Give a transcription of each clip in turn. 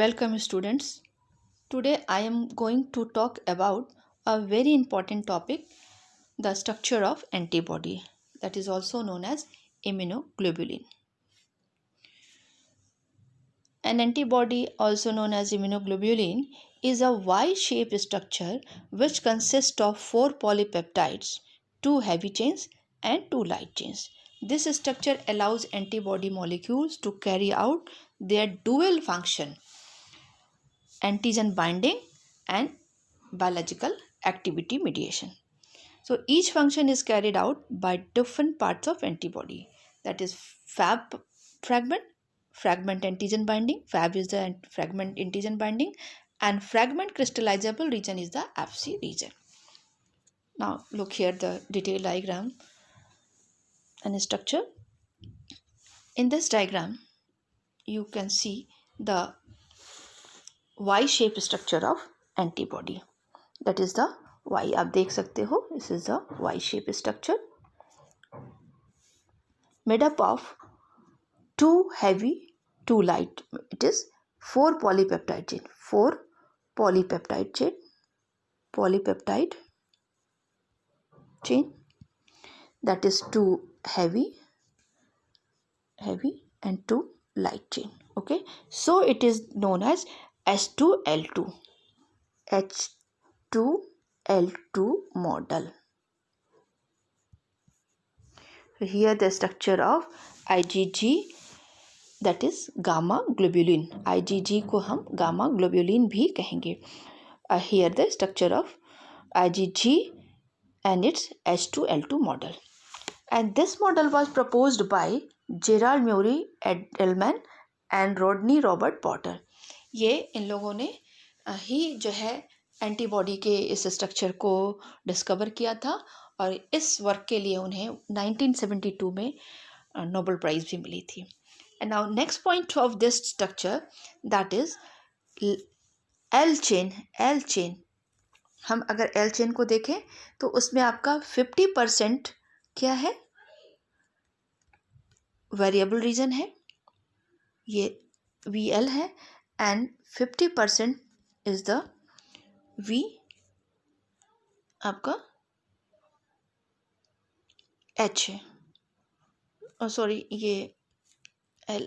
Welcome students. Today I am going to talk about a very important topic, the structure of antibody, that is also known as immunoglobulin. An antibody, also known as immunoglobulin, is a Y-shaped structure which consists of 4 polypeptides, 2 heavy chains and 2 light chains. This structure allows antibody molecules to carry out their dual function, antigen binding and biological activity mediation. So each function is carried out by different parts of antibody, that is Fab fragment, fragment antigen binding, Fab is the fragment antigen binding, and fragment crystallizable region is the Fc region. Now look here, the detailed diagram and structure. In this diagram you can see the Y-shaped structure of antibody, that is the Y, आप देख सकते हो, this is the Y-shaped structure made up of 2 heavy, 2 light. It is 4 polypeptide chain, 4 polypeptide chain, polypeptide chain, that is 2 heavy and 2 light chain. Okay, so it is known as H2L2, H2L2 model. So here the structure of IgG, that is gamma globulin. IgG को हम gamma globulin भी कहेंगे. Here the structure of IgG and its H2L2 model. And this model was proposed by Gerald Murray Edelman and Rodney Robert Potter. ये इन लोगों ने ही जो है antibody के इस स्ट्रक्चर को डिस्कवर किया था और इस वर्क के लिए उन्हें 1972 में नोबेल प्राइज भी मिली थी. And now next point of this structure, that is L chain. हम अगर L chain को देखें तो उसमें आपका 50% क्या है, वेरिएबल रीजन है, ये VL है, एंड 50% इज द V आपका H है, सॉरी ये L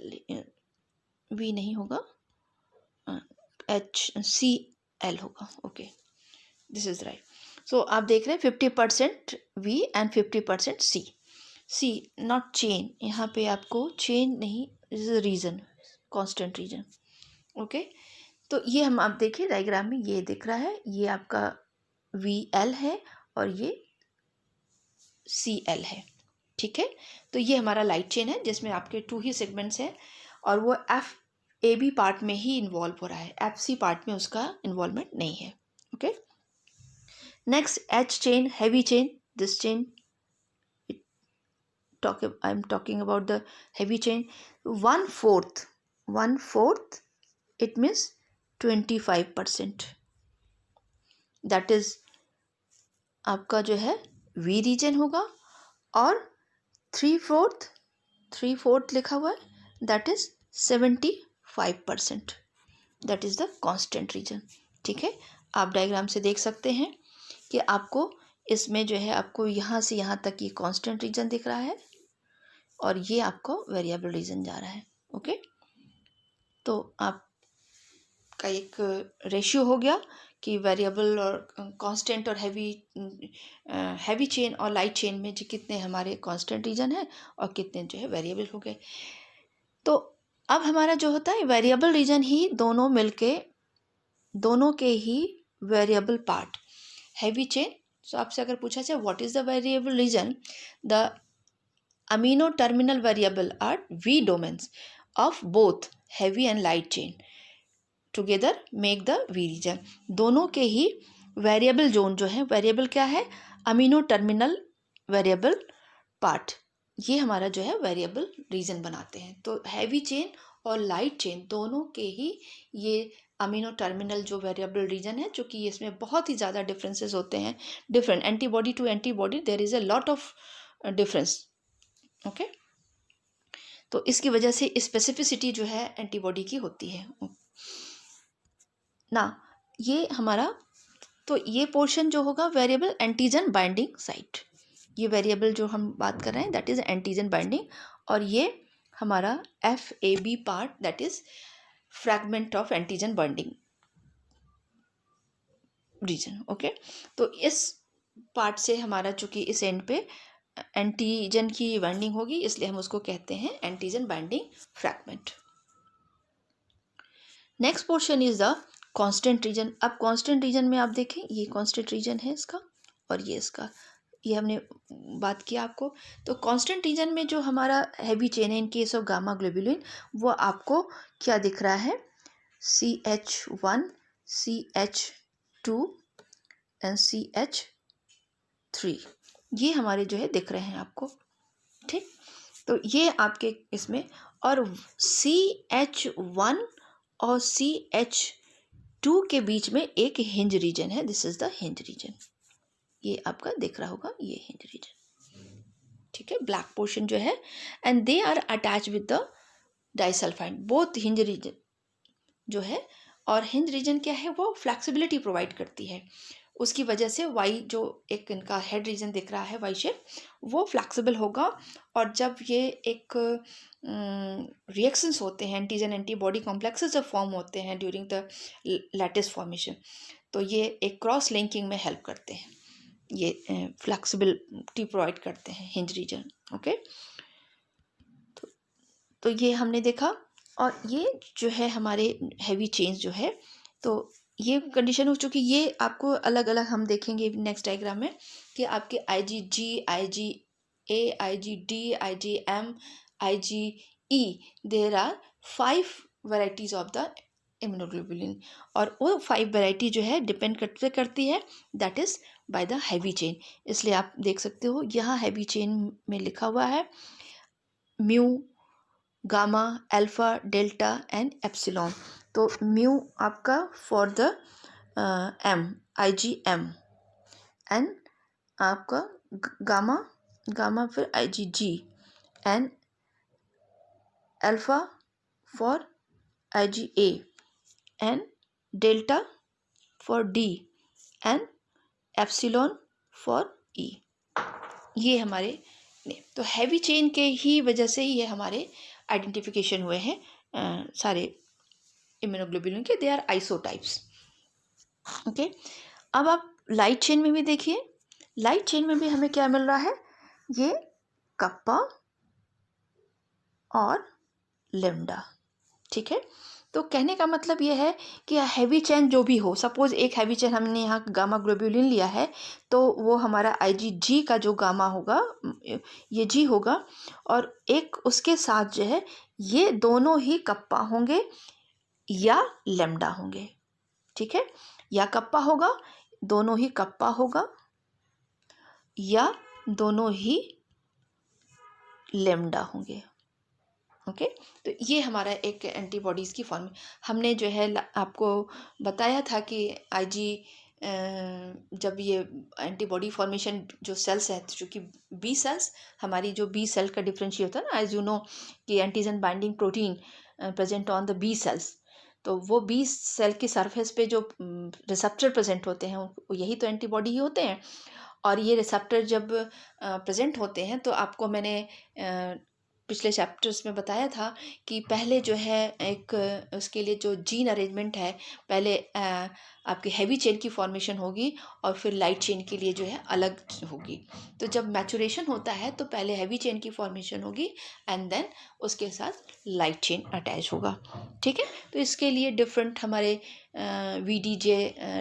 V नहीं होगा, HCl होगा. Okay, this is right. So आप देख रहे हैं 50% V and 50% C not chain. यहाँ पे आपको चेन नहीं, is region, constant region. Okay, तो ये हम आप देखिए डायग्राम में ये दिख रहा है, ये आपका VL है और ये CL है. ठीक है, तो ये हमारा लाइट चेन है जिसमें आपके 2 ही सेगमेंट्स हैं और वो FAB पार्ट में ही इन्वॉल्व हो रहा है, FC पार्ट में उसका इन्वॉल्वमेंट नहीं है. Okay, next H chain, heavy chain. This chain I am talking about the heavy chain. 1/4 it means 25%, that is आपका जो है V रीजन होगा, और 3/4 लिखा हुआ है, that is 75%, that is the constant region. ठीक है, आप डायग्राम से देख सकते हैं कि आपको इसमें जो है आपको यहाँ से यहाँ तक ये कांस्टेंट रीजन दिख रहा है और ये आपको वेरिएबल रीजन जा रहा है. ओके, तो आपका एक रेशियो हो गया कि वेरिएबल और कांस्टेंट और हैवी चेन और लाइट चेन में जो कितने हमारे कांस्टेंट रीजन है और कितने जो है वेरिएबल हो गए. तो अब हमारा जो होता है वेरिएबल रीजन ही दोनों मिलके, दोनों के ही वेरिएबल पार्ट हैवी चेन. सो आपसे अगर पूछा जाए what is the variable region, the amino terminal variable are V domains of both heavy and light chain together make the V region. दोनों के ही वेरिएबल जोन जो है, वेरिएबल क्या है, अमीनो टर्मिनल वेरिएबल पार्ट, ये हमारा जो है वेरिएबल रीजन बनाते हैं. तो हैवी चेन और लाइट चेन दोनों के ही ये अमीनो टर्मिनल जो वेरिएबल रीजन है, जो कि इसमें बहुत ही ज़्यादा डिफरेंसेस होते हैं. Different antibody to antibody there is a lot of difference. Okay, तो इसकी वजह से स्पेसिफिसिटी जो है एंटीबॉडी की होती है. ना ये हमारा, तो ये पोर्शन जो होगा वेरिएबल एंटीजन बाइंडिंग साइट, ये वेरिएबल जो हम बात कर रहे हैं दैट इज एंटीजन बाइंडिंग, और ये हमारा FAB part that is fragment of antigen binding region. Okay, तो इस पार्ट से हमारा चूंकि इस एंड पे एंटीजन की बाइंडिंग होगी, इसलिए हम उसको कहते हैं antigen binding fragment. Next portion is the constant region. अब कांस्टेंट रीजन में आप देखें, ये कांस्टेंट रीजन है इसका, और ये इसका, ये हमने बात किया आपको। तो कांस्टेंट रीजन में जो हमारा हैवी चेन है in case of gamma globulin, वो आपको क्या दिख रहा है, CH1 CH2 एंड CH3, ये हमारे जो है दिख रहे हैं आपको। ठीक, तो ये आपके इसमें, और CH1 और CH2 के बीच में एक हिंज रीजन है, this is the hinge reason, ये आपका दिख रहा होगा, ये हिंज रीजन। ठीक है, ब्लैक पोर्शन जो है, and they are attach with the disulphide, both hinge region जो है, और हिंज रीजन क्या है, वो फ्लेक्सिबिलिटी प्रोवाइड करती है, उसकी वजह से वाई जो एक इनका हेड रीजन दिख रहा है वाई शेप, वो फ्लेक्सिबल होगा, और जब ये एक रिएक्शंस होते हैं, एंटीजन एंटीबॉडी कॉम्प्लेक्सेस जब फॉर्म होते हैं ड्यूरिंग द लैटिस फॉर्मेशन, तो ये एक क्रॉस लिंकिंग में हेल्प करते हैं, ये फ्लेक्सिबिलिटी प्रोवाइड करते हैं हिंज रीजन। ओके, तो ये हमने देखा, और ये जो है हमारे हैवी चेन्स जो है, तो ये कंडीशन हो चुकी, ये आपको अलग अलग हम देखेंगे नेक्स्ट डायग्राम में कि आपके IgG, IgA, IgD, IgM, IgE, there are 5 varieties of the immunoglobulin, और वो 5 वेराइटी जो है डिपेंड करती है that is by the heavy chain. इसलिए आप देख सकते हो यहाँ हैवी चेन में लिखा हुआ है mu, gamma, alpha, delta and epsilon. तो म्यू आपका for the M, IgM, and आपका गामा, गामा फिर IgG, and alpha for IgA, and delta for D, and epsilon for E। ये हमारे ने, तो हैवी चेन के ही वजह से ये हमारे आइडेंटिफिकेशन हुए हैं सारे इम्यूनोग्लोबुलिन के, दे आर आइसोटाइप्स। ओके, अब आप लाइट चेन में भी देखिए, लाइट चेन में भी हमें क्या मिल रहा है, ये कप्पा और लेमडा। ठीक है, तो कहने का मतलब ये है कि हैवी चेन जो भी हो, सपोज एक हैवी चेन हमने यहाँ गामा ग्लोबुलिन लिया है, तो वो हमारा IgG का जो गामा होगा ये G होगा, और एक उसके साथ जो है ये दोनों ही कप्पा होंगे या लेमडा होंगे। ठीक है, या कप्पा होगा, दोनों ही कप्पा होगा, या दोनों ही लेमडा होंगे। ओके, तो ये हमारा एक एंटीबॉडीज़ की फॉर्म, हमने जो है आपको बताया था कि IG जब ये एंटीबॉडी फॉर्मेशन जो सेल्स है, चूँकि B सेल्स, हमारी जो B सेल का डिफरेंशिएट होता है ना, एज यू नो कि antigen binding protein present on the B cells, तो वो B सेल की सरफेस पे जो रिसेप्टर प्रेजेंट होते हैं, यही तो एंटीबॉडी ही होते हैं, और ये रिसेप्टर जब प्रेजेंट होते हैं, तो आपको मैंने पिछले चैप्टर्स में बताया था कि पहले जो है एक उसके लिए जो जीन अरेंजमेंट है, पहले आपकी हैवी चेन की फॉर्मेशन होगी, और फिर लाइट चेन के लिए जो है अलग होगी। तो जब मैचुरेशन होता है तो पहले हैवी चेन की फॉर्मेशन होगी, एंड देन उसके साथ लाइट चेन अटैच होगा। ठीक है, तो इसके लिए डिफरेंट हमारे VDJ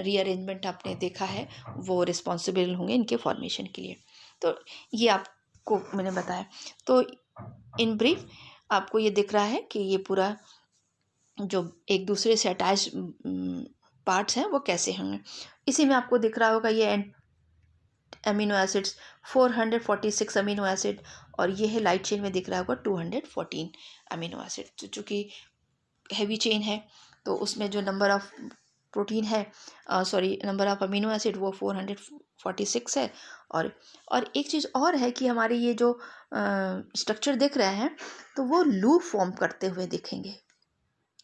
रीअरेंजमेंट आपने देखा है, वो रिस्पॉन्सिबल होंगे इनके फॉर्मेशन के लिए। तो ये आपको मैंने बताया, तो इन ब्रीफ आपको ये दिख रहा है कि ये पूरा जो एक दूसरे से अटैच पार्ट्स हैं वो कैसे होंगे। इसी में आपको दिख रहा होगा ये अमीनो एसिड्स 446 अमीनो एसिड, और ये है लाइट चेन में दिख रहा होगा 214 अमीनो एसिड। तो चूँकि हैवी चेन है तो उसमें जो नंबर ऑफ प्रोटीन है, नंबर ऑफ अमीनो एसिड वो 446 है। और एक चीज़ और है कि हमारे ये जो स्ट्रक्चर दिख रहे हैं, तो वो लूप फॉर्म करते हुए दिखेंगे।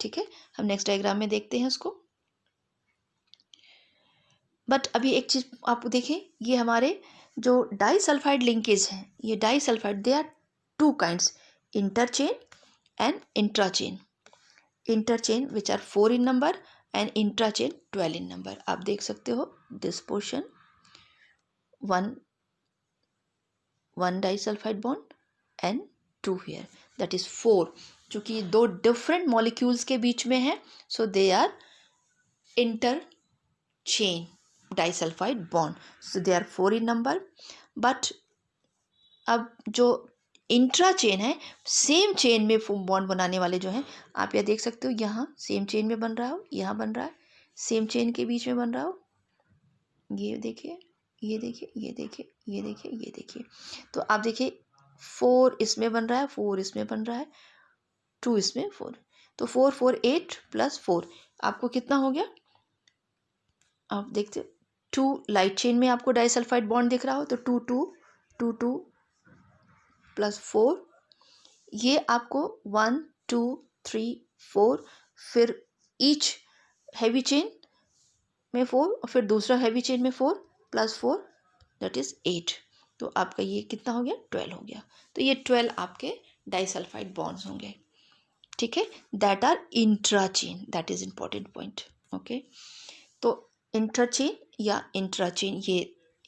ठीक है, हम नेक्स्ट डायग्राम में देखते हैं उसको। बट अभी एक चीज़ आप देखें, ये हमारे जो डाइसल्फाइड लिंकेज हैं, ये disulphide they are two kinds, interchain and intrachain. Interchain which are 4 in number and intrachain 12 in number. आप देख सकते हो this portion, one disulfide bond and 2 here, that is 4. चूँकि ये दो डिफरेंट मॉलिक्यूल्स के बीच में है, so they are interchain disulphide bond, so they are 4 in number. But अब जो इंट्रा चेन है, सेम चेन में बॉन्ड बनाने वाले जो हैं, आप यह देख सकते हो, यहाँ सेम चेन में बन रहा हो, यहाँ बन रहा है, सेम चेन के बीच में बन रहा हो, ये देखिए, ये देखिए, ये देखिए, ये देखिए, ये देखिए. तो आप देखिए 4 इसमें बन रहा है, 4 इसमें बन रहा है, 2 इसमें, 4. तो 4 4 8 + 4 आपको कितना हो गया? आप देखते 2 लाइट चेन में आपको डाइसल्फाइड बॉन्ड दिख रहा हो, तो 2 2 2 2 + 4, ये आपको 1 2 3 4, फिर ईच हैवी चेन में 4 और फिर दूसरा हैवी चेन में 4 + 4 दैट इज 8. तो आपका ये कितना हो गया? 12 हो गया. तो ये 12 आपके डाइसल्फाइड बॉन्ड्स होंगे. ठीक है, that are intrachain, that is important point. Okay, तो इंटरचेन या इंट्राचेन, ये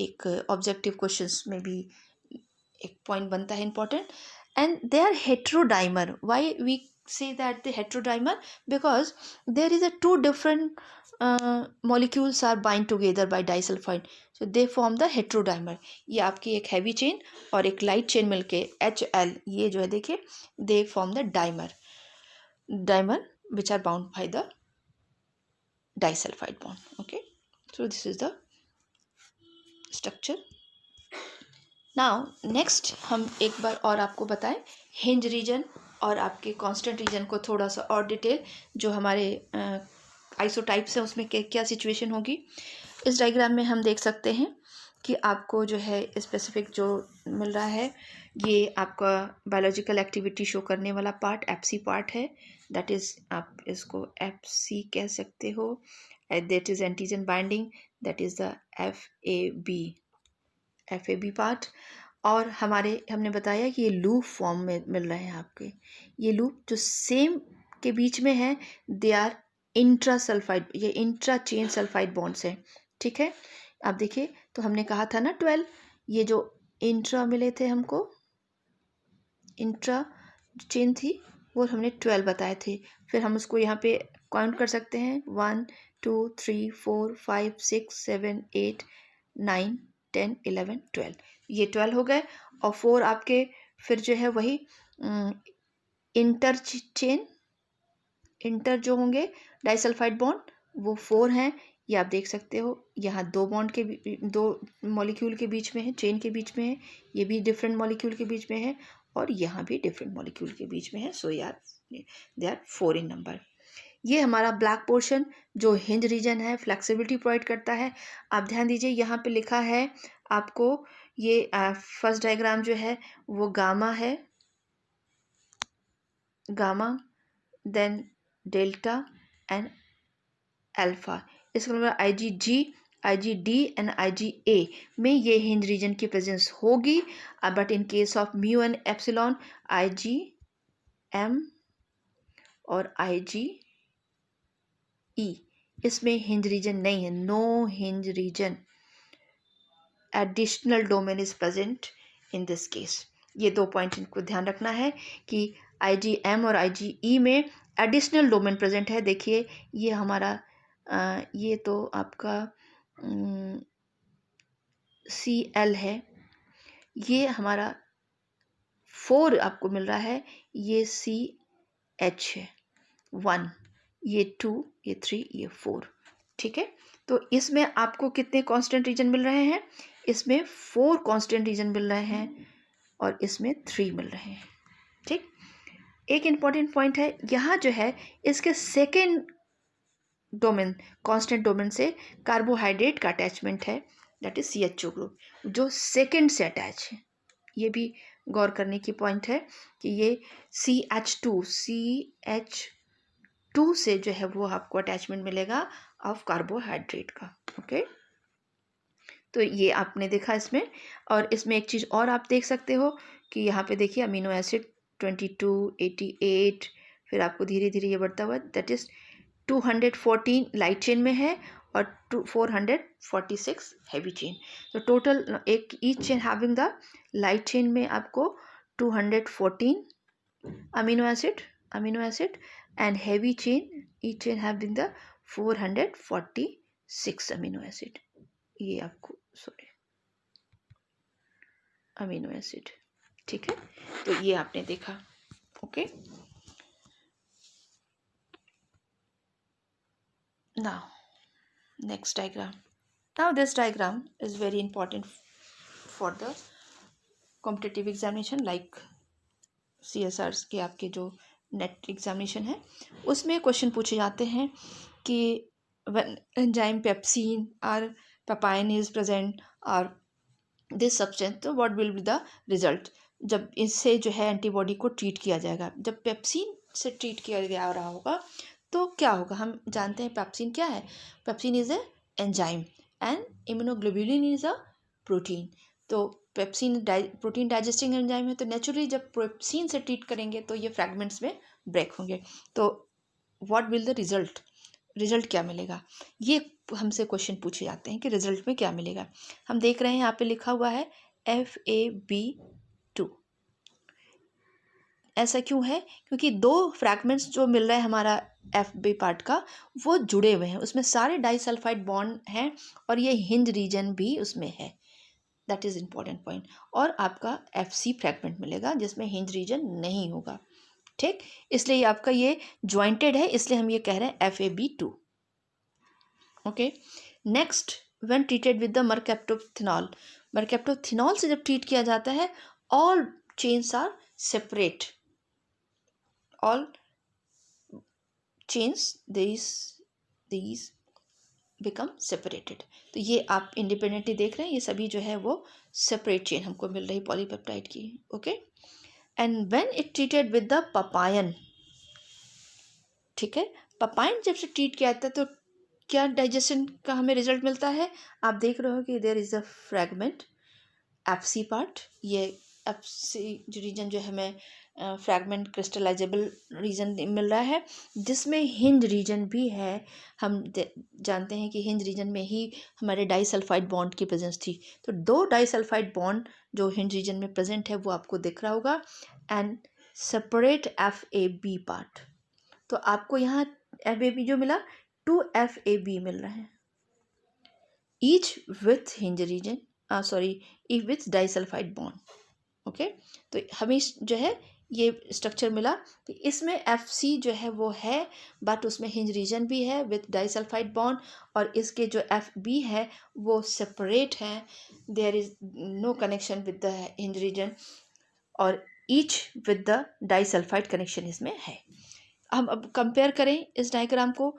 एक ऑब्जेक्टिव क्वेश्चंस में भी एक पॉइंट बनता है important. And they are heterodimer. Why we say that the heterodimer? Because there is a two different molecules are bind together by disulfide, so they form the heterodimer. ये आपकी एक heavy chain और एक light chain मिलके HL, ये जो है देखिए, they form the dimer which are bound by the disulfide bond. Okay, so this is the structure. Now next हम एक बार और आपको बताएं हिंज रीजन और आपके कांस्टेंट रीजन को थोड़ा सा और डिटेल, जो हमारे आइसोटाइप्स हैं उसमें क्या सिचुएशन होगी. इस डायग्राम में हम देख सकते हैं कि आपको जो है स्पेसिफिक जो मिल रहा है, ये आपका बायोलॉजिकल एक्टिविटी शो करने वाला पार्ट एफसी पार्ट है. दैट इज़ आप इसको एफसी कह सकते हो. That is antigen binding, that is the F A B part. और हमने बताया कि ये लूप फॉर्म में मिल रहे हैं आपके. ये लूप जो सेम के बीच में है, दे आर इंट्रा सल्फाइड, ये इंट्रा चेन सल्फाइड बॉन्ड्स हैं. ठीक है, आप देखिए, तो हमने कहा था ना 12, ये जो इंट्रा मिले थे हमको, इंट्रा चेन थी, वो हमने 12 बताए थे. फिर हम उसको यहाँ पे काउंट कर सकते हैं, 1 2 3 4 5 6 7 8 9 10 11 12, ये 12 हो गए. और 4 आपके फिर जो है वही इंटर चेन, इंटर जो होंगे डाइसल्फाइड बॉन्ड, वो 4 हैं. ये आप देख सकते हो, यहाँ दो मॉलिक्यूल के बीच में है, चेन के बीच में है, ये भी डिफरेंट मॉलिक्यूल के बीच में है, और यहाँ भी डिफरेंट मॉलिक्यूल के बीच में है. सो यार दे आर 4 in number. ये हमारा ब्लैक पोर्शन जो हिंज रीजन है, फ्लेक्सिबिलिटी प्रोवाइड करता है. आप ध्यान दीजिए, यहाँ पे लिखा है आपको, ये फर्स्ट डायग्राम जो है वो गामा है, gamma, then delta and alpha. इसका मतलब IgG एंड IgA में ये हिंज रीजन की प्रेजेंस होगी. But in case of mu and epsilon, IgM और IgE, इसमें हिंज रीजन नहीं है, no hinge region. Additional domain is present in this case. ये 2 पॉइंट इनको ध्यान रखना है कि IgM और IgE में एडिशनल डोमेन प्रेजेंट है. देखिए, ये हमारा ये तो आपका Cl है, ये हमारा 4 आपको मिल रहा है, ये CH है 1, ये 2, ये 3, ये 4. ठीक है, तो इसमें आपको कितने कांस्टेंट रीजन मिल रहे हैं? इसमें 4 कांस्टेंट रीजन मिल रहे हैं और इसमें 3 मिल रहे हैं. ठीक, एक इम्पॉर्टेंट पॉइंट है यहाँ जो है, इसके सेकेंड डोमेन, कांस्टेंट डोमेन से कार्बोहाइड्रेट का अटैचमेंट है, दैट इज CHO ग्रुप, जो सेकेंड से अटैच है. ये भी गौर करने की पॉइंट है कि ये CH2 से जो है वो आपको अटैचमेंट मिलेगा ऑफ कार्बोहाइड्रेट का. ओके, तो ये आपने देखा इसमें। और इसमें एक चीज़ और आप देख सकते हो कि यहाँ पे देखिए अमीनो एसिड 22, 88, फिर आपको धीरे धीरे ये बढ़ता हुआ, दैट इज़ 214 लाइट चेन में है और 446 हैवी चेन। तो टोटल एक each chain having the light chain में आपको 214 amino acid and heavy chain, each chain having the 446 amino acid, ये आपको सॉरी अमीनो एसिड, ठीक है। तो ये आपने देखा, okay. Now next diagram. Now this diagram is very important for the competitive examination like CSRs के आपके जो नेट एग्जामिनेशन है उसमें क्वेश्चन पूछे जाते हैं कि when enzyme pepsin or papain is present or this substance, तो what will be the result। जब इससे जो है एंटीबॉडी को ट्रीट किया जाएगा, जब पेप्सिन से ट्रीट किया जा रहा होगा तो क्या होगा। हम जानते हैं पेप्सिन क्या है। Pepsin is a enzyme and immunoglobulin is a protein. तो पेप्सिन प्रोटीन डाइजेस्टिंग एंजाइम है, तो नेचुरली जब पेप्सिन से ट्रीट करेंगे तो ये फ्रैगमेंट्स में ब्रेक होंगे। तो व्हाट विल द रिजल्ट क्या मिलेगा, ये हमसे क्वेश्चन पूछे जाते हैं कि रिजल्ट में क्या मिलेगा। हम देख रहे हैं यहाँ पे लिखा हुआ है FAB2। ऐसा क्यों है, क्योंकि दो फ्रैगमेंट्स जो मिल रहा है हमारा FB पार्ट का वो जुड़े हुए हैं, उसमें सारे डाइसल्फाइड बॉन्ड हैं और ये हिंज रीजन भी उसमें है, दैट इज़ इम्पॉर्टेंट पॉइंट। और आपका FC फ्रैगमेंट मिलेगा जिसमें हिंज रीजन नहीं होगा, ठीक। इसलिए आपका ये ज्वाइंटेड है, इसलिए हम ये कह रहे हैं FAB2, okay. Next, when treated with the mercaptoethanol से जब ट्रीट किया जाता है, all chains are separate, all chains these become separated. तो ये आप इंडिपेंडेंटली देख रहे हैं, ये सभी जो है वो सेपरेट चेन हमको मिल रही पॉलीपेप्टाइड की, okay. And when it treated with the papain, ठीक है, पपायन जब से ट्रीट किया जाता है तो क्या डाइजेशन का हमें रिजल्ट मिलता है। आप देख रहे हो कि there is a fragment FC part, ये FC जो रीजन जो हमें फ्रैगमेंट क्रिस्टलाइजेबल रीजन मिल रहा है जिसमें हिंज रीजन भी है। हम जानते हैं कि हिंज रीजन में ही हमारे डाइसल्फाइड बॉन्ड की प्रेजेंस थी, तो दो डाइसल्फाइड बॉन्ड जो हिंज रीजन में प्रेजेंट है वो आपको दिख रहा होगा। एंड सेपरेट FAB पार्ट, तो आपको यहाँ FAB जो मिला 2 FAB मिल रहा है, each with hinge region, each with disulphide bond, okay. तो हमें जो है ये स्ट्रक्चर मिला कि इसमें FC जो है वो है बट उसमें हिंज रीजन भी है विथ डाइसल्फाइड बॉन्ड, और इसके जो FB है वो सेपरेट है, there is no connection with the hinge region, और each with the disulphide connection इसमें है। हम अब कंपेयर करें इस डायग्राम को,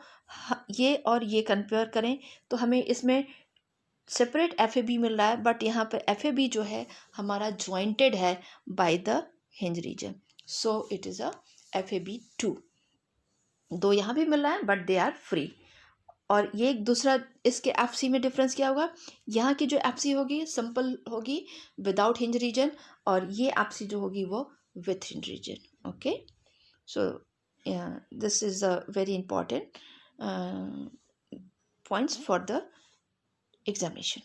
ये और ये कंपेयर करें तो हमें इसमें सेपरेट FAB मिल रहा है, बट यहाँ पर FAB जो है हमारा ज्वाइंटेड है by the hinge reason, so it is a FAB2। दो यहाँ भी मिल रहा है बट दे आर फ्री। और ये एक दूसरा इसके FC में डिफरेंस क्या होगा, यहाँ की जो FC होगी सिंपल होगी विदाउट हिंज रीजन, और ये FC जो होगी वो with hinge region, okay. So this is a very important points for the examination.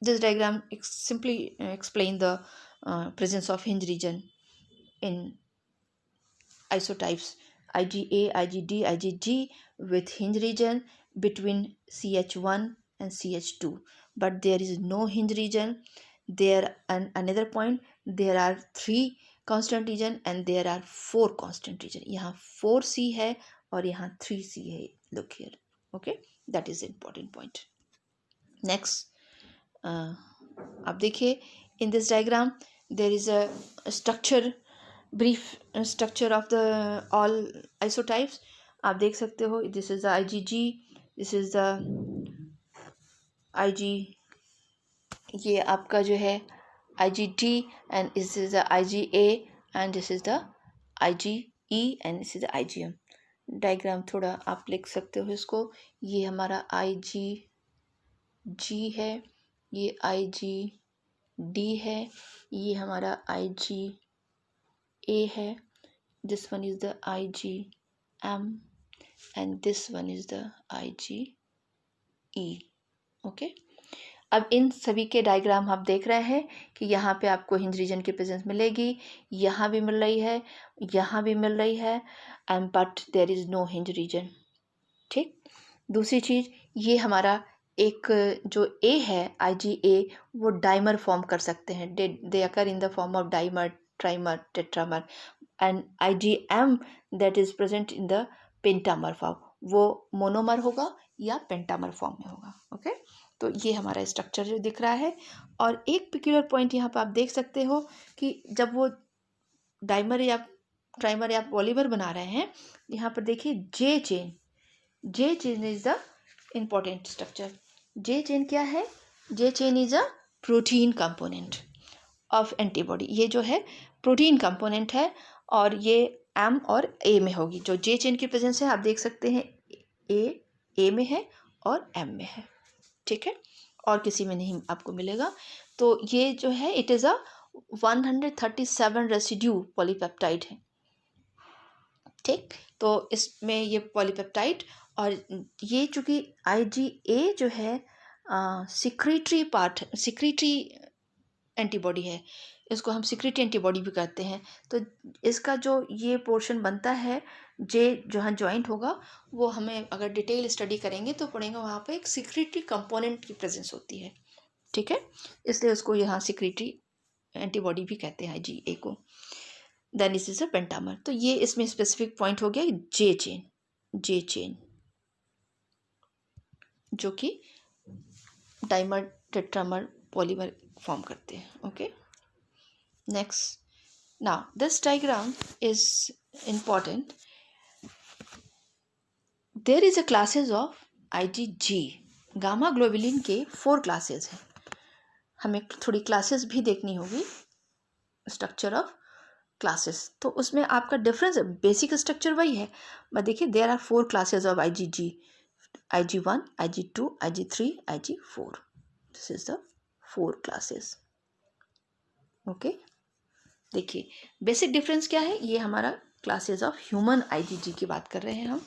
This diagram simply explain the presence of hinge region in isotypes IgA, IgD, IgG with hinge region between CH1 and CH2, but there is no hinge region there. And another point, there are 3 constant region and there are 4 constant region, यहाँ 4C है और यहाँ 3C है, look here, okay, that is important point. Next, आप देखिए in this diagram there is a structure, brief structure of the all isotypes, आप देख सकते हो this is the IgG, this is the IG, ये आपका जो है IgD, and this is the IgA, and this is the IgE, and this is the IgM. Diagram थोड़ा आप लिख सकते हो इसको, ये हमारा IG जी है, ये IgD है, ये हमारा IgA है, this one is the IgM and this one is the IgE। Okay, अब इन सभी के डायग्राम आप देख रहे हैं कि यहाँ पे आपको हिंज रीजन की प्रेजेंस मिलेगी, यहाँ भी मिल रही है, यहाँ भी मिल रही है, and but there is no hinge region. ठीक, दूसरी चीज़, ये हमारा एक जो ए है IgA, वो डाइमर फॉर्म कर सकते हैं, they occur in the form of dimer, trimer, tetramer, and IgM that is present in the pentamer form, वो मोनोमर होगा या पेंटामर फॉर्म में होगा। ओके, तो ये हमारा स्ट्रक्चर जो दिख रहा है। और एक पिक्यूलर पॉइंट यहाँ पर आप देख सकते हो कि जब वो डाइमर या ट्राइमर या पॉलीमर बना रहे हैं, यहाँ पर देखिए J chain is the important structure. J chain क्या है? J chain is a protein component of antibody. ये जो है प्रोटीन कंपोनेंट है और ये एम और ए में होगी। जो जे चेन की प्रेजेंस है आप देख सकते हैं, ए में है और एम में है। ठीक है, और किसी में नहीं आपको मिलेगा। तो ये जो है it is a 137 residue polypeptide है। ठीक, तो इसमें ये पॉलीपेप्टाइड, और ये चूँकि IgA जो है सिक्रीटरी एंटीबॉडी है, इसको हम सिक्रीटरी एंटीबॉडी भी कहते हैं। तो इसका जो ये पोर्शन बनता है, जे जहाँ जॉइंट होगा, वो हमें अगर डिटेल स्टडी करेंगे तो पढ़ेंगे वहाँ पे एक सिक्रीटरी कंपोनेंट की प्रेजेंस होती है। ठीक है, इसलिए उसको यहाँ सिक्रीटरी एंटीबॉडी भी कहते हैं IgA को। Then this is a pentamer. तो ये इसमें स्पेसिफिक पॉइंट हो गया जे चेन जो कि डाइमर, टेट्रामर, पॉलीमर फॉर्म करते हैं। Okay, next, now this diagram is important. There is a classes of IgG। Gamma globulin के 4 क्लासेस हैं। हमें थोड़ी क्लासेस भी देखनी होगी, स्ट्रक्चर ऑफ क्लासेस। तो उसमें आपका डिफरेंस, बेसिक स्ट्रक्चर वही है, बट देखिए there are 4 classes of IgG: IG1, IG2, IG3, IG4। This is the 4 classes. Okay, देखिए बेसिक डिफरेंस क्या है, ये हमारा क्लासेस ऑफ ह्यूमन IgG की बात कर रहे हैं हम।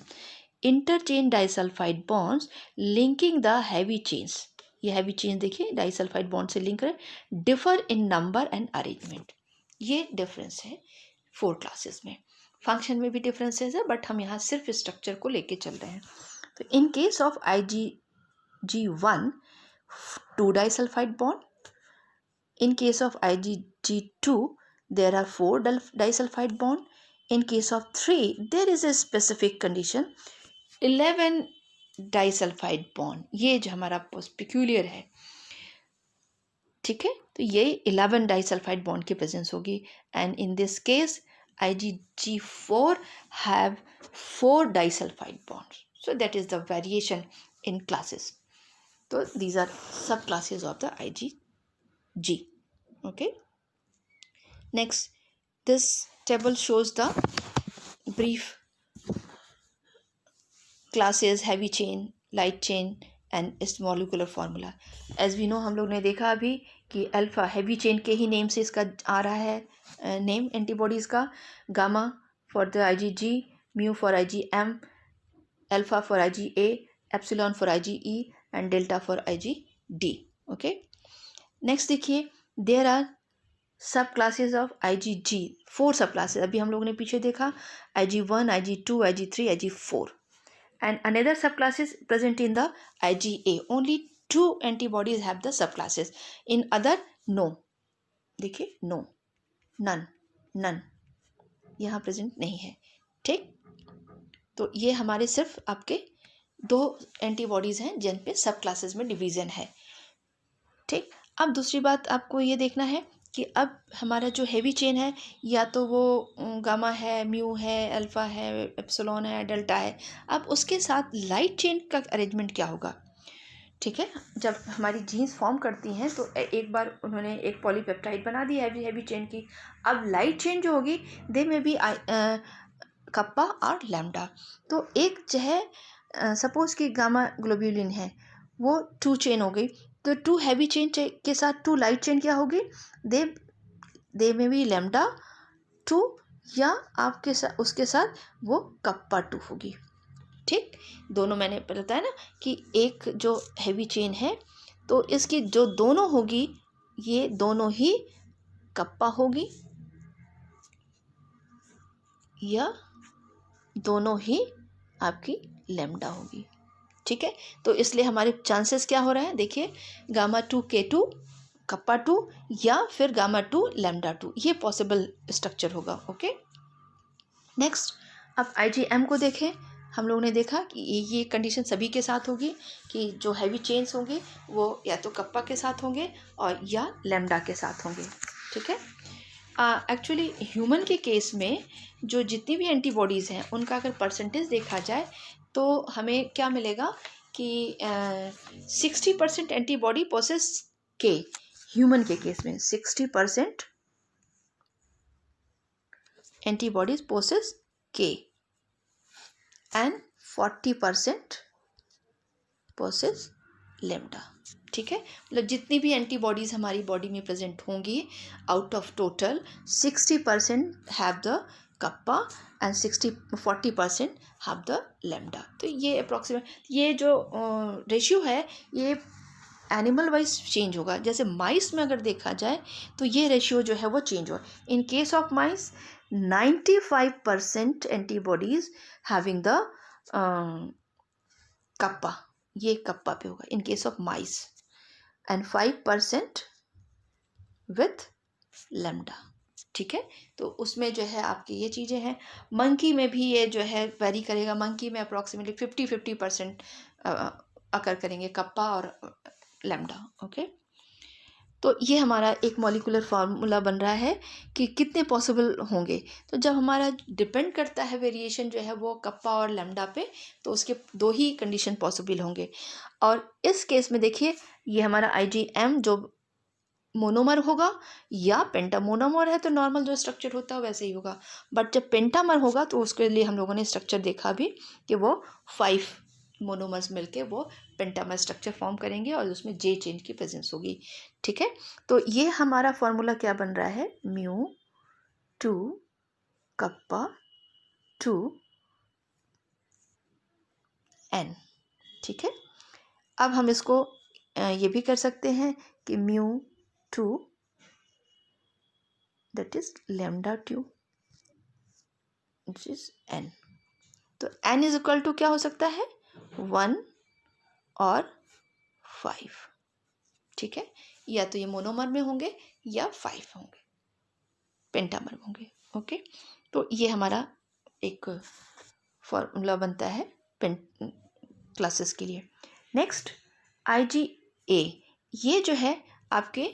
Interchain disulphide bonds linking the heavy chains, ये हैवी चेन देखिए डाइसल्फाइड बॉन्ड से लिंक करें, differ in number and arrangement. ये डिफरेंस है 4 क्लासेस में। फंक्शन में भी डिफरेंसेस है, बट हम यहाँ सिर्फ स्ट्रक्चर को लेके चल रहे हैं। तो इन case of IgG1, 2 disulfide bond. In case of IgG2, there are 4 disulfide bond. In case of 3, there is a specific condition, 11 disulfide bond. ये जो हमारा peculiar है, ठीक है, तो ये 11 disulfide bond की presence होगी। And in this case, IgG4 have 4 disulfide bonds. So that is the variation in classes. So these are subclasses of the IgG. Okay. Next, this table shows the brief classes, heavy chain, light chain and its molecular formula. As we know, हम लोग ने देखा अभी कि alpha heavy chain के ही name से इसका आ रहा है नेम एंटीबॉडीज़ का। Gamma for the IgG, mu for IgM, alpha for IgA, epsilon for IgE and delta for IgD। Okay, next देखिए, देयर आर सब क्लासेज ऑफ IgG, 4 सब क्लासेज अभी हम लोगों ने पीछे देखा, IG1, IG2, IG3, IG4 and another subclasses present in the IgA. Only 2 antibodies have the subclasses. In other, no. देखिए, no, none यहाँ प्रेजेंट नहीं है। ठीक, तो ये हमारे सिर्फ आपके 2 एंटीबॉडीज़ हैं जिन पे सब क्लासेस में डिवीज़न है। ठीक, अब दूसरी बात आपको ये देखना है कि अब हमारा जो हेवी चेन है, या तो वो गामा है, म्यू है, अल्फ़ा है, एप्सिलॉन है, डेल्टा है। अब उसके साथ लाइट चेन का अरेंजमेंट क्या होगा? ठीक है, जब हमारी जीन्स फॉर्म करती हैं तो एक बार उन्होंने एक पॉलीपेप्टाइड बना दी हैवी चेन की। अब लाइट चेन जो होगी, दे में भी कप्पा और लैम्डा। तो एक जो है, सपोज़ कि गामा ग्लोब्यूलिन है, वो 2 चेन हो गई। तो 2 हैवी चेन के साथ 2 लाइट चेन क्या होगी, दे में बी लैम्डा 2, या आपके साथ उसके साथ वो कप्पा 2 होगी। ठीक, दोनों मैंने बताया ना कि एक जो हैवी चेन है तो इसकी जो दोनों होगी ये दोनों ही कप्पा होगी या दोनों ही आपकी लैम्डा होगी। ठीक है, तो इसलिए हमारे चांसेस क्या हो रहे हैं, देखिए गामा 2 K2 कप्पा 2 या फिर गामा 2 लैम्डा 2, ये पॉसिबल स्ट्रक्चर होगा। ओके, नेक्स्ट अब IgM को देखें। हम लोगों ने देखा कि ये कंडीशन सभी के साथ होगी कि जो हैवी चेन्स होंगे वो या तो कप्पा के साथ होंगे और या लैम्डा के साथ होंगे। ठीक है, एक्चुअली ह्यूमन के केस में जो जितनी भी एंटीबॉडीज़ हैं उनका अगर परसेंटेज देखा जाए तो हमें क्या मिलेगा कि 60% एंटीबॉडी पोसेस के, ह्यूमन के केस में 60% एंटीबॉडीज पोसेस के एंड 40% पोसेस लैम्डा। ठीक है, मतलब जितनी भी एंटीबॉडीज़ हमारी बॉडी में प्रेजेंट होंगी out of total 60% have the kappa and 40% have the lambda. तो ये अप्रॉक्सीमेट ये जो रेशियो है ये एनिमल वाइज चेंज होगा। जैसे माइस में अगर देखा जाए तो ये रेशियो जो है वो चेंज हुआ। इन case of mice 95% antibodies having the kappa, ये कप्पा पे होगा इन case of mice, and 5% with lambda. ठीक है, तो उसमें जो है आपकी ये चीज़ें हैं। मंकी में भी ये जो है वेरी करेगा। मंकी में अप्रॉक्सीमेटली 50% अकर करेंगे कप्पा और लैम्डा। ओके, तो ये हमारा एक मॉलिक्यूलर फार्मूला बन रहा है कि कितने पॉसिबल होंगे। तो जब हमारा डिपेंड करता है वेरिएशन जो है वो कप्पा और लैम्डा पे, तो उसके 2 ही कंडीशन पॉसिबल होंगे। और इस केस में देखिए ये हमारा IgM जो मोनोमर होगा या पेंटामोनोमर है तो नॉर्मल जो स्ट्रक्चर होता है वैसे ही होगा, बट जब पेंटामर होगा तो उसके लिए हम लोगों ने स्ट्रक्चर देखा भी कि वो 5 मोनोमर्स मिलके वो पेंटामर स्ट्रक्चर फॉर्म करेंगे और उसमें J चेन की प्रेजेंस होगी। ठीक है, तो ये हमारा फॉर्मूला क्या बन रहा है, μ2 कप्पा 2 N। ठीक है, अब हम इसको ये भी कर सकते हैं कि μ2 that is lambda 2 which is N। तो N इज इक्वल टू क्या हो सकता है, 1 और 5। ठीक है, या तो ये मोनोमर में होंगे या 5 होंगे, पेंटामर में होंगे। ओके, तो ये हमारा एक फॉर्मूला बनता है क्लासेस के लिए। नेक्स्ट IgA, ये जो है आपके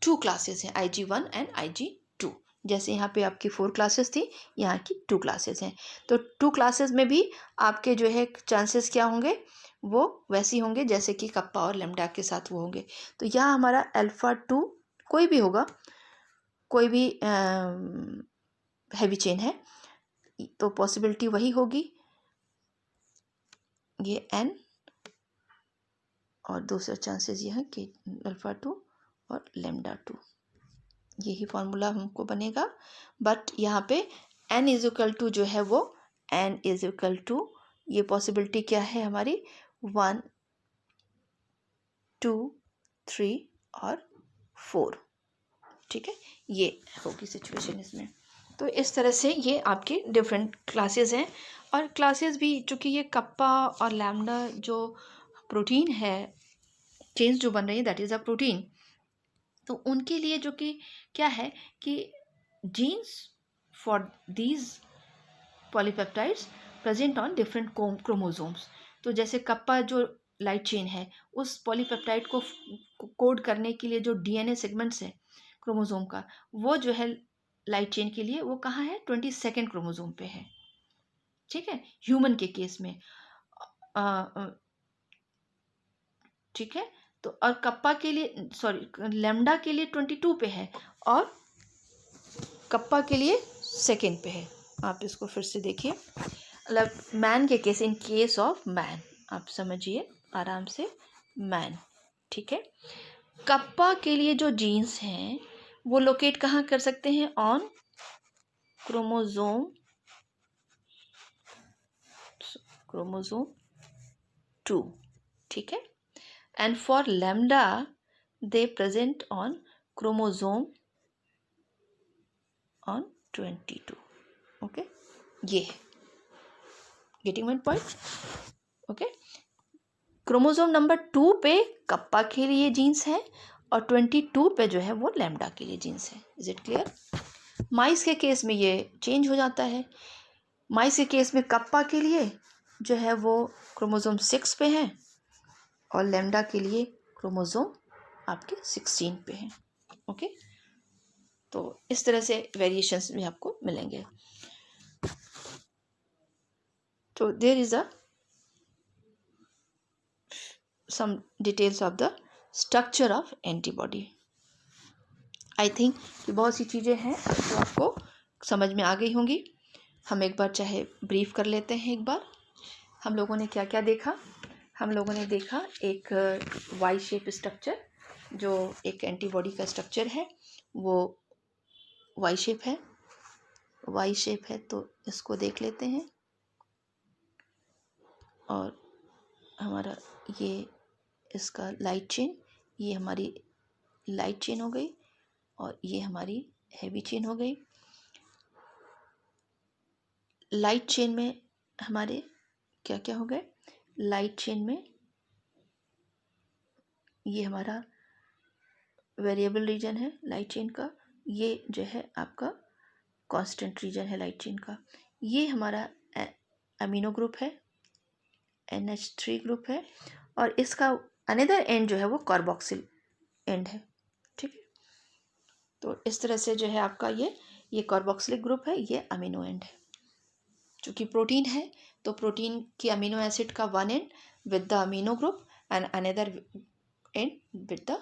2 क्लासेस हैं, IG1 एंड IG2। जैसे यहाँ पे आपकी 4 क्लासेस थी, यहाँ की 2 क्लासेस हैं। तो 2 क्लासेस में भी आपके जो है चांसेस क्या होंगे, वो वैसे ही होंगे जैसे कि कप्पा और लैम्डा के साथ वो होंगे। तो यहाँ हमारा अल्फा 2 कोई भी होगा, कोई भी हैवी चेन है तो पॉसिबिलिटी वही होगी, ये N, और दूसरा चांसेस ये है कि अल्फा 2 और लैम्डा 2, यही फॉर्मूला हमको बनेगा। बट यहाँ पे N इज इक्वल टू जो है वो N इज इक्वल टू, ये पॉसिबिलिटी क्या है हमारी 1 2 3 और 4। ठीक है, ये होगी सिचुएशन इसमें। तो इस तरह से ये आपके डिफरेंट क्लासेस हैं। और क्लासेस भी चूँकि ये कप्पा और लैम्डा जो प्रोटीन है, चेन्स जो बन रही है दैट इज़ अ प्रोटीन, तो उनके लिए जो कि क्या है कि genes for these polypeptides present on different chromosomes. तो जैसे कप्पा जो लाइट चेन है उस पॉलीपेप्टाइड को कोड करने के लिए जो DNA सेगमेंट्स है क्रोमोसोम का, वो जो है लाइट चेन के लिए वो कहाँ है, 22nd क्रोमोसोम पे है। ठीक है, ह्यूमन के केस में ठीक है, तो और कप्पा के लिए लैम्डा के लिए 22 पे है और कप्पा के लिए 2nd पे है। आप इसको फिर से देखिए, मतलब मैन के case, in case of man आप समझिए आराम से मैन। ठीक है, कप्पा के लिए जो जीन्स हैं वो लोकेट कहाँ कर सकते हैं? On chromosome 2। ठीक है, and for lambda they present on chromosome on 22। Okay, ये है, getting my point? Okay, chromosome number 2 पे कप्पा के लिए जीन्स है और 22 पे जो है वो लैम्डा के लिए जीन्स है। Is it clear? माइस के केस में ये चेंज हो जाता है। माइस के केस में कप्पा के लिए जो है वो क्रोमोजोम 6 पे है और लैम्डा के लिए क्रोमोजोम आपके 16 पे है। ओके, तो इस तरह से वेरिएशंस भी आपको मिलेंगे। तो there is a some details of the structure of antibody. I think कि बहुत सी चीज़ें हैं जो आपको समझ में आ गई होंगी। हम एक बार चाहे ब्रीफ कर लेते हैं। एक बार हम लोगों ने क्या क्या देखा? हम लोगों ने देखा एक वाई शेप स्ट्रक्चर, जो एक एंटीबॉडी का स्ट्रक्चर है वो वाई शेप है। वाई शेप है तो इसको देख लेते हैं। और हमारा ये इसका लाइट चेन, ये हमारी लाइट चेन हो गई और ये हमारी हैवी चेन हो गई। लाइट चेन में हमारे क्या क्या हो गए? लाइट चेन में ये हमारा वेरिएबल रीजन है लाइट चेन का, ये जो है आपका कांस्टेंट रीजन है लाइट चेन का। ये हमारा अमीनो ग्रुप है, NH3 ग्रुप है और इसका अनदर एंड जो है वो कार्बोक्सिल एंड है। ठीक है, तो इस तरह से जो है आपका ये कार्बोक्सिलिक ग्रुप है, ये अमीनो एंड है। चूँकि प्रोटीन है तो प्रोटीन की अमीनो एसिड का one and with the amino group and another and with the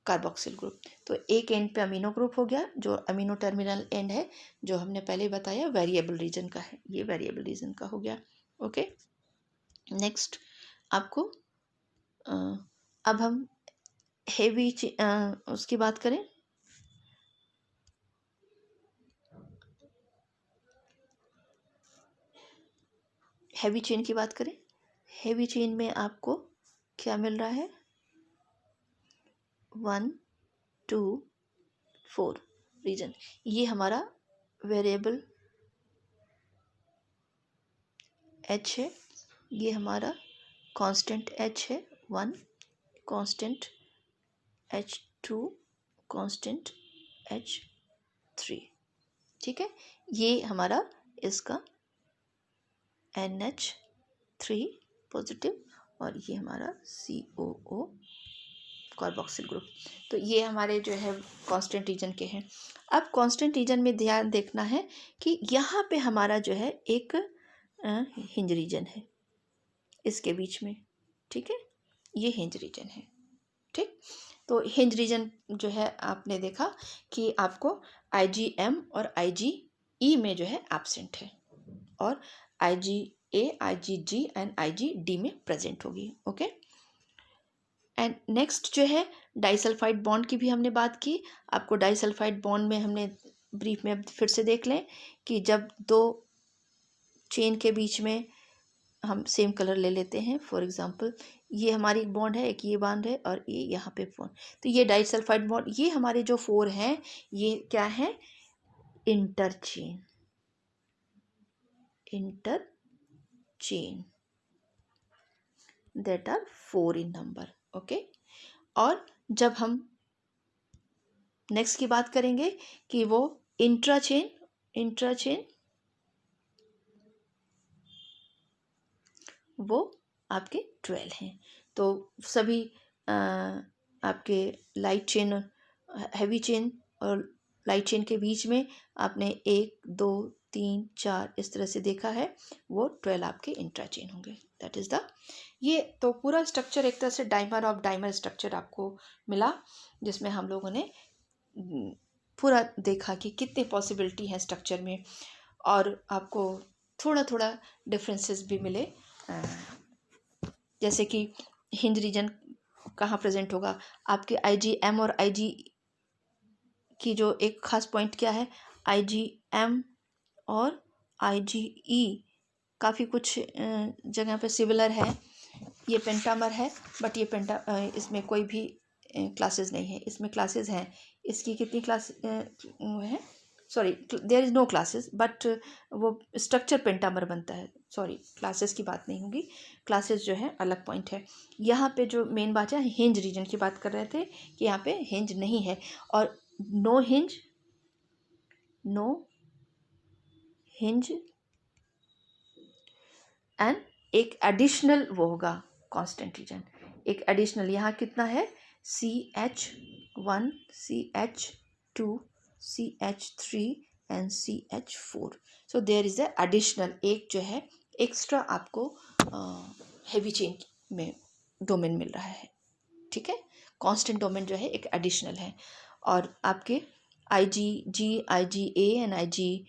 carboxyl group. तो एक एंड पे अमीनो ग्रुप हो गया जो अमीनो टर्मिनल एंड है, जो हमने पहले बताया वेरिएबल रीजन का है, ये वेरिएबल रीजन का हो गया। ओके, नेक्स्ट आपको अब हम हेवी उसकी बात करें। हैवी चेन की बात करें। हैवी चेन में आपको क्या मिल रहा है? 1 2 4 रीजन। ये हमारा वेरिएबल H है, ये हमारा कांस्टेंट H है 1, कांस्टेंट H2, कांस्टेंट H3। ठीक है, ये हमारा इसका NH3 पॉजिटिव और ये हमारा COO कार्बोक्सिल ग्रुप। तो ये हमारे जो है कांस्टेंट रीजन के हैं। अब कांस्टेंट रीजन में ध्यान देखना है कि यहाँ पे हमारा जो है एक हिंज रीजन है इसके बीच में। ठीक है, ये हिंज रीजन है। ठीक, तो हिंज रीजन जो है आपने देखा कि आपको IgM और IgE में जो है एब्सेंट है और IgA, IgG एंड IgD में प्रेजेंट होगी। ओके, एंड नेक्स्ट जो है डाइसल्फाइड बॉन्ड की भी हमने बात की। आपको डाइसल्फाइड बॉन्ड में हमने ब्रीफ में फिर से देख लें कि जब दो चेन के बीच में हम सेम कलर ले लेते हैं, फॉर एग्जांपल ये हमारी एक बॉन्ड है, एक ये बॉन्ड है और ये यहाँ पे बॉन्ड, तो ये डाइसल्फाइड बॉन्ड, ये हमारे जो 4 हैं ये क्या है? इंटरचेन। इंटरचेन that are 4 in number। Okay, और जब हम नेक्स्ट की बात करेंगे कि वो इंट्राचेन वो आपके 12 हैं। तो सभी आपके लाइट चेन, हैवी चेन और लाइट चेन के बीच में आपने 1 2 3 4 इस तरह से देखा है, वो 12 आपके इंट्राचेन होंगे। दैट इज़ द, ये तो पूरा स्ट्रक्चर एक तरह से डाइमर ऑफ डाइमर स्ट्रक्चर आपको मिला, जिसमें हम लोगों ने पूरा देखा कि कितनी पॉसिबिलिटी है स्ट्रक्चर में और आपको थोड़ा थोड़ा डिफरेंसेस भी मिले। जैसे कि हिंज रीजन कहाँ प्रेजेंट होगा, आपके IgM और IG की जो एक खास पॉइंट क्या है, IgM और IgE काफ़ी कुछ जगह पे सिमिलर है। ये पेंटामर है, बट ये इसमें कोई भी क्लासेस नहीं है। इसमें क्लासेस हैं, इसकी कितनी क्लास है, sorry there is no classes, but वो स्ट्रक्चर पेंटामर बनता है। सॉरी, क्लासेस की बात नहीं होगी, क्लासेस जो है अलग पॉइंट है। यहाँ पे जो मेन बात है, हिंज रीजन की बात कर रहे थे कि यहाँ पे हिंज नहीं है, और नो हिंज एंड एक एडिशनल वो होगा कांस्टेंट रीजन, एक एडिशनल। यहाँ कितना है, CH1 CH2 CH3 and CH4। So there is a additional, एक जो है एक्स्ट्रा आपको हेवी चेन में डोमेन मिल रहा है। ठीक है, कांस्टेंट डोमेन जो है एक एडिशनल है। और आपके IgG IgA एंड IgD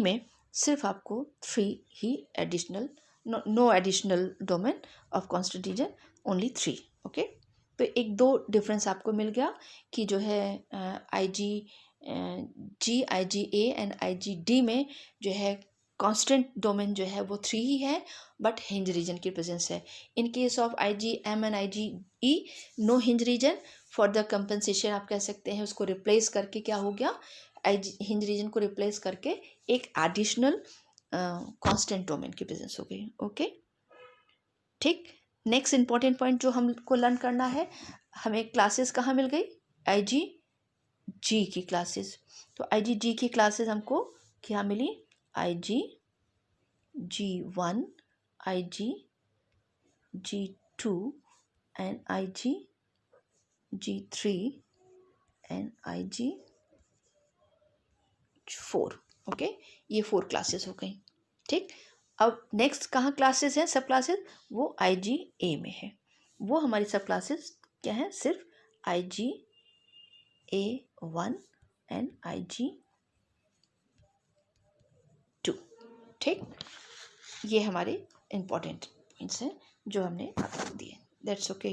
में सिर्फ आपको 3 ही additional, no additional domain of constant region, only 3। Okay, तो एक दो डिफरेंस आपको मिल गया कि जो है IgG IgA एंड IgD में जो है कांस्टेंट डोमेन जो है वो 3 ही है, बट हिंज रीजन की प्रेजेंस है। In case of IgM and IgE no hinge region. For the compensation आप कह सकते हैं उसको रिप्लेस करके क्या हो गया, हिंज रीजन को रिप्लेस करके एक एडिशनल कांस्टेंट डोमेन की प्रेजेंस हो गई। ओके, ठीक। नेक्स्ट इंपॉर्टेंट पॉइंट जो हमको लर्न करना है, हमें क्लासेस कहाँ मिल गई, IgG की क्लासेस। तो IgG की क्लासेस हमको क्या मिली, IgG1 IgG2 and IgG3 and IG4। Okay, ये 4 क्लासेस हो गई। ठीक, अब नेक्स्ट कहाँ क्लासेस हैं, सब क्लासेस, वो IgA में है। वो हमारी सब क्लासेस क्या हैं, सिर्फ IgA1 एंड IG2। ठीक, ये हमारे इम्पोर्टेंट पॉइंट्स हैं जो हमने आपको दिए। That's okay.